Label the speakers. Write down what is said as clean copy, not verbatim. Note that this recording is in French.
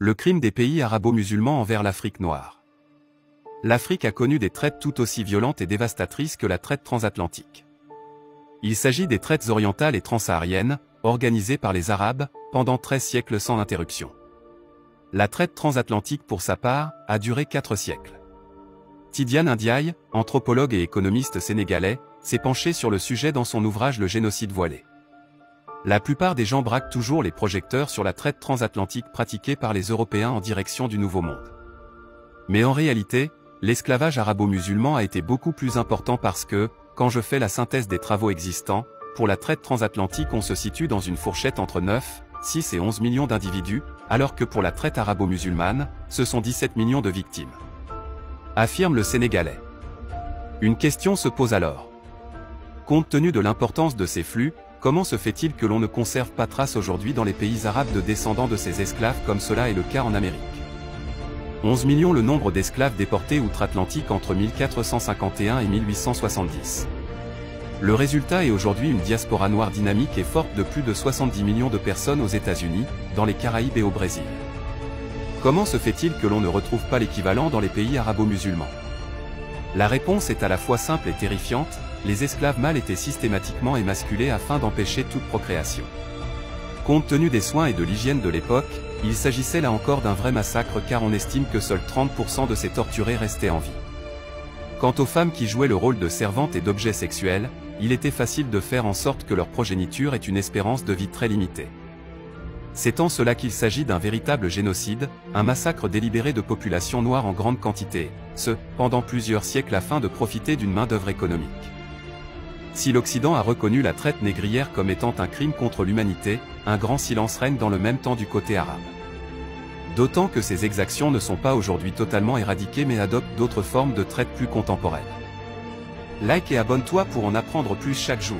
Speaker 1: Le crime des pays arabo-musulmans envers l'Afrique noire. L'Afrique a connu des traites tout aussi violentes et dévastatrices que la traite transatlantique. Il s'agit des traites orientales et transsahariennes, organisées par les Arabes, pendant 13 siècles sans interruption. La traite transatlantique pour sa part, a duré 4 siècles. Tidiane Ndiaye, anthropologue et économiste sénégalais, s'est penché sur le sujet dans son ouvrage Le génocide voilé. La plupart des gens braquent toujours les projecteurs sur la traite transatlantique pratiquée par les Européens en direction du Nouveau Monde. Mais en réalité, l'esclavage arabo-musulman a été beaucoup plus important parce que, quand je fais la synthèse des travaux existants, pour la traite transatlantique on se situe dans une fourchette entre 9, 6 et 11 millions d'individus, alors que pour la traite arabo-musulmane, ce sont 17 millions de victimes. Affirme le Sénégalais. Une question se pose alors. Compte tenu de l'importance de ces flux, comment se fait-il que l'on ne conserve pas trace aujourd'hui dans les pays arabes de descendants de ces esclaves comme cela est le cas en Amérique? 11 millions le nombre d'esclaves déportés outre-Atlantique entre 1451 et 1870. Le résultat est aujourd'hui une diaspora noire dynamique et forte de plus de 70 millions de personnes aux États-Unis, dans les Caraïbes et au Brésil. Comment se fait-il que l'on ne retrouve pas l'équivalent dans les pays arabo-musulmans? La réponse est à la fois simple et terrifiante. Les esclaves mâles étaient systématiquement émasculés afin d'empêcher toute procréation. Compte tenu des soins et de l'hygiène de l'époque, il s'agissait là encore d'un vrai massacre car on estime que seuls 30% de ces torturés restaient en vie. Quant aux femmes qui jouaient le rôle de servantes et d'objets sexuels, il était facile de faire en sorte que leur progéniture ait une espérance de vie très limitée. C'est en cela qu'il s'agit d'un véritable génocide, un massacre délibéré de populations noires en grande quantité, pendant plusieurs siècles afin de profiter d'une main-d'œuvre économique. Si l'Occident a reconnu la traite négrière comme étant un crime contre l'humanité, un grand silence règne dans le même temps du côté arabe. D'autant que ces exactions ne sont pas aujourd'hui totalement éradiquées mais adoptent d'autres formes de traite plus contemporaines. Like et abonne-toi pour en apprendre plus chaque jour.